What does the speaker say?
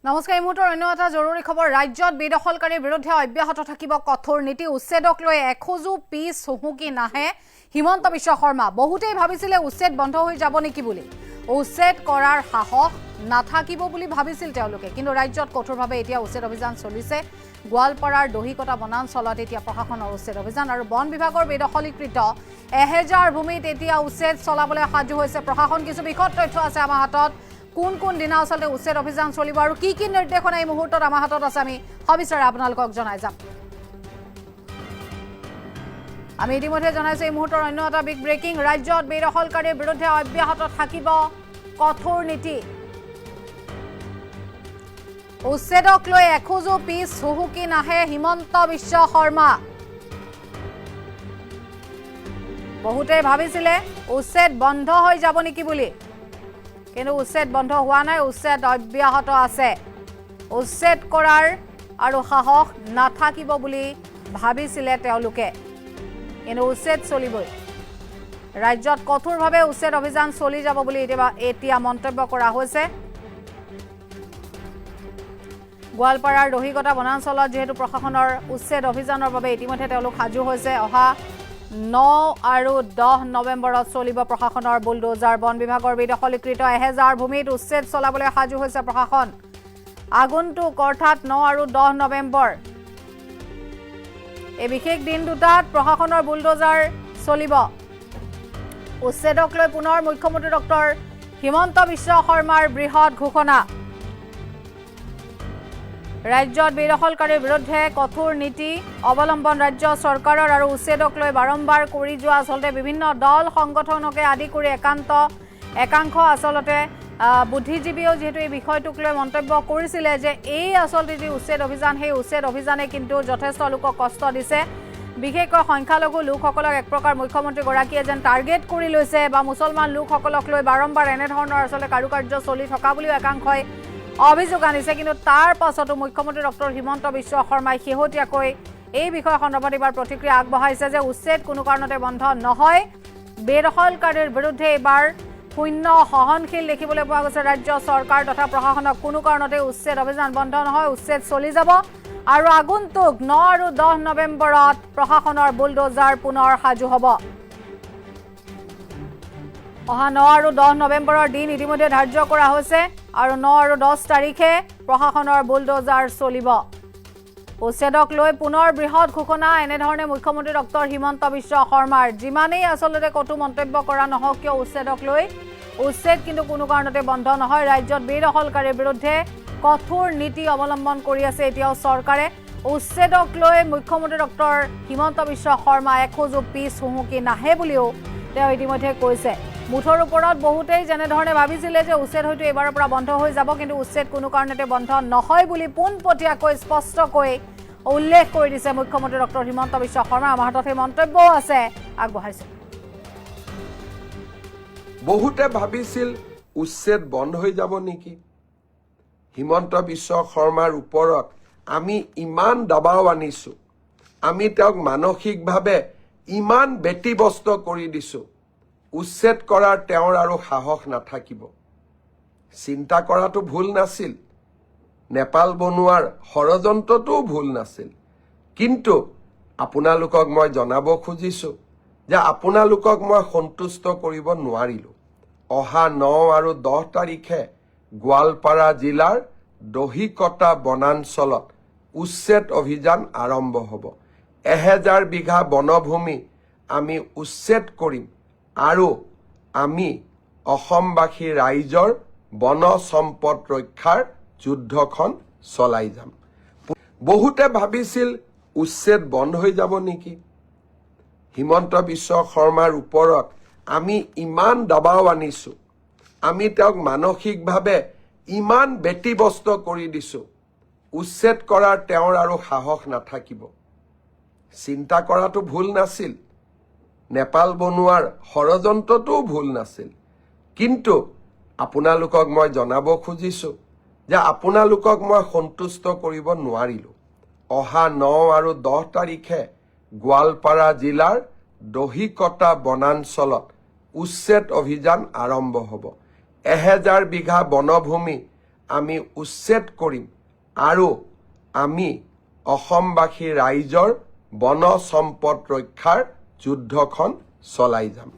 নমস্কাৰ, এই মুহূৰ্তৰ অন্য এটা জৰুৰী খবৰ। ৰাজ্যত বেদখলকাৰীৰ বিৰুদ্ধে অব্যাহত থাকিব কঠোৰ নীতি। উচ্ছেদক লৈ এখোজো পিছ হুহুকি নাহে হিমন্ত বিশ্ব শৰ্মা। বহুতেই ভাবিছিলে উচ্ছেদ বন্ধ হৈ যাব নেকি বুলি। উচ্ছেদ কৰাৰ সাহস নাথাকিব বুলি ভাবিছিল তেওঁলোকে, কিন্তু ৰাজ্যত কঠোৰভাৱে এতিয়া উচ্ছেদ অভিযান চলিছে। গোৱালপাৰাৰ দহিকটা বনাঞ্চলত এতিয়া প্ৰশাসনৰ উচ্ছেদ অভিযান আৰু বন বিভাগৰ বেদখলীকৃত 1000 ভূমিত এতিয়া উচ্ছেদ চলাবলৈ সাজু হৈছে প্ৰশাসন। কিছু বিশদ তথ্য আছে আমাৰ হাতত। কোন কোন দিনা আচলতে উচ্ছেদ অভিযান চলিব আৰু কি কি নিৰ্দেশনা এই মুহূৰ্তত আমাৰ হাতত আছে আমি সবিস্তাৰে আপোনালোকক জনাই যাম। আমি ইতিমধ্যে জনাইছো এই মুহূৰ্তৰ অন্য এটা বিগ ব্ৰেকিং। ৰাজ্যত বেদখলকাৰীৰ বিৰুদ্ধে অব্যাহত থাকিব কঠোৰ নীতি। উচ্ছেদক লৈ এখোজো পিছ হুহুকি নাহে হিমন্ত বিশ্ব শৰ্মা। বহুতে ভাবিছিলে উচ্ছেদ বন্ধ হৈ যাব নেকি বুলি, কিন্তু উচ্ছেদ বন্ধ হোৱা নাই, উচ্ছেদ অব্যাহত আছে। উচ্ছেদ কৰাৰ আৰু সাহস নাথাকিব বুলি ভাবিছিলে তেওঁলোকে, কিন্তু উচ্ছেদ চলিবই। ৰাজ্যত কঠোৰভাৱে উচ্ছেদ অভিযান চলি যাব বুলি এতিয়া মন্তব্য কৰা হৈছে। গোৱালপাৰাৰ দহিকটা বনাঞ্চলত যিহেতু প্ৰশাসনৰ উচ্ছেদ অভিযানৰ বাবে ইতিমধ্যে তেওঁলোক সাজু হৈছে। অহা 9 আৰু 10 নৱেম্বৰত চলিব প্ৰশাসনৰ বুলডোজাৰ। বন বিভাগৰ বেদখলীকৃত 1000 ভূমিত উচ্ছেদ চলাবলৈ সাজু হৈছে প্ৰশাসন। আগন্তুক অৰ্থাৎ 9 আৰু 10 নৱেম্বৰ এই বিশেষ দিন দুটাত প্ৰশাসনৰ বুলডোজাৰ চলিব। উচ্ছেদক লৈ পুনৰ মুখ্যমন্ত্ৰী ডক্টৰ হিমন্ত বিশ্ব শৰ্মাৰ বৃহৎ ঘোষণা। ৰাজ্যত বেদখলকাৰীৰ বিৰুদ্ধে কঠোৰ নীতি অৱলম্বন ৰাজ্য চৰকাৰৰ আৰু উচ্ছেদক লৈ বাৰম্বাৰ কৰি যোৱা আচলতে বিভিন্ন দল সংগঠনকে আদি কৰি একাংশ আচলতে বুদ্ধিজীৱীও যিহেতু এই বিষয়টোক লৈ মন্তব্য কৰিছিলে যে এই আচলতে যি উচ্ছেদ অভিযান, সেই উচ্ছেদ অভিযানে কিন্তু যথেষ্ট লোকক কষ্ট দিছে। বিশেষকৈ সংখ্যালঘু লোকসকলক এক প্ৰকাৰ মুখ্যমন্ত্ৰীগৰাকীয়ে যেন টাৰ্গেট কৰি লৈছে বা মুছলমান লোকসকলক লৈ বাৰম্বাৰ এনেধৰণৰ আচলতে কাৰুকাৰ্য চলি থকা বুলিও একাংশই অভিযোগ আনিছে। কিন্তু তাৰ পাছতো মুখ্যমন্ত্ৰী ডক্টৰ হিমন্ত বিশ্ব শৰ্মাই শেহতীয়াকৈ এই বিষয় সন্দৰ্ভত এবাৰ প্ৰতিক্ৰিয়া আগবঢ়াইছে যে উচ্ছেদ কোনো কাৰণতে বন্ধ নহয়। বেদখলকাৰীৰ বিৰুদ্ধে এইবাৰ শূন্য সহনশীল দেখিবলৈ পোৱা গৈছে ৰাজ্য চৰকাৰ তথা প্ৰশাসনক। কোনো কাৰণতে উচ্ছেদ অভিযান বন্ধ নহয়, উচ্ছেদ চলি যাব। আৰু আগন্তুক 9 আৰু 10 নৱেম্বৰত প্ৰশাসনৰ বুলডোজাৰ পুনৰ সাজু হ'ব। অহা 9 আৰু 10 নৱেম্বৰৰ দিন ইতিমধ্যে ধাৰ্য কৰা হৈছে আৰু 9 আৰু 10 তাৰিখে প্ৰশাসনৰ বুলডোজাৰ চলিব। উচ্ছেদক লৈ পুনৰ বৃহৎ ঘোষণা এনেধৰণে মুখ্যমন্ত্ৰী ডক্টৰ হিমন্ত বিশ্ব শৰ্মাৰ। যিমানেই আচলতে কটু মন্তব্য কৰা নহওক কিয় উচ্ছেদক লৈ, উচ্ছেদ কিন্তু কোনো কাৰণতে বন্ধ নহয়। ৰাজ্যত বেদখলকাৰীৰ বিৰুদ্ধে কঠোৰ নীতি অৱলম্বন কৰি আছে এতিয়াও চৰকাৰে। উচ্ছেদক লৈ মুখ্যমন্ত্ৰী ডক্টৰ হিমন্ত বিশ্ব শৰ্মা এখোজো পিছ হুহুকি নাহে বুলিও তেওঁ ইতিমধ্যে কৈছে। মুঠৰ ওপৰত বহুতেই যেনেধৰণে ভাবিছিলে যে উচ্ছেদ হয়তো এইবাৰৰ পৰা বন্ধ হৈ যাব, কিন্তু উচ্ছেদ কোনো কাৰণতে বন্ধ নহয় বুলি পোনপটীয়াকৈ স্পষ্টকৈ উল্লেখ কৰি দিছে মুখ্যমন্ত্ৰী ডক্টৰ হিমন্ত বিশ্ব শৰ্মা। আমাৰ হাতত সেই মন্তব্যও আছে, আগবঢ়াইছে। বহুতে ভাবিছিল উচ্ছেদ বন্ধ হৈ যাব নেকি। হিমন্ত বিশ্ব শৰ্মাৰ ওপৰত আমি ইমান দবাও আনিছো, আমি তেওঁক মানসিকভাৱে ইমান ব্যতিব্যস্ত কৰি দিছো, উচ্ছেদ কৰাৰ তেওঁৰ আৰু সাহস নাথাকিব। চিন্তা কৰাটো ভুল নাছিল, নেপাল বনোৱাৰ ষড়যন্ত্ৰটোও ভুল নাছিল। কিন্তু আপোনালোকক মই জনাব খুজিছো যে আপোনালোকক মই সন্তুষ্ট কৰিব নোৱাৰিলো। অহা 9 আৰু 10 তাৰিখে গোৱালপাৰা জিলাৰ দহিকটা বনাঞ্চলত উচ্ছেদ অভিযান আৰম্ভ হ'ব। 1000 বিঘা বনভূমি আমি উচ্ছেদ কৰিম আৰু আমি অসমবাসী ৰাইজৰ বন সম্পদ ৰক্ষাৰ যুদ্ধখন চলাই যাম। বহুতে ভাবিছিল উচ্ছেদ বন্ধ হৈ যাব নেকি। হিমন্ত বিশ্ব শৰ্মাৰ ওপৰত আমি ইমান দবাও আনিছো, আমি তেওঁক মানসিকভাৱে ইমান ব্যতিব্যস্ত কৰি দিছো, উচ্ছেদ কৰাৰ তেওঁৰ আৰু সাহস নাথাকিব। চিন্তা কৰাটো ভুল নাছিল, নেপাল বনোৱাৰ ষড়যন্ত্ৰটোও ভুল নাছিল। কিন্তু আপোনালোকক মই জনাব খুজিছো যে আপোনালোকক মই সন্তুষ্ট কৰিব নোৱাৰিলো। অহা 9 আৰু 10 তাৰিখে গোৱালপাৰা জিলাৰ দহিকটা বনাঞ্চলত উচ্ছেদ অভিযান আৰম্ভ হ'ব। 1000 বিঘা বনভূমি আমি উচ্ছেদ কৰিম আৰু আমি অসমবাসী ৰাইজৰ বন সম্পদ ৰক্ষাৰ যুদ্ধখন চলাই যাম।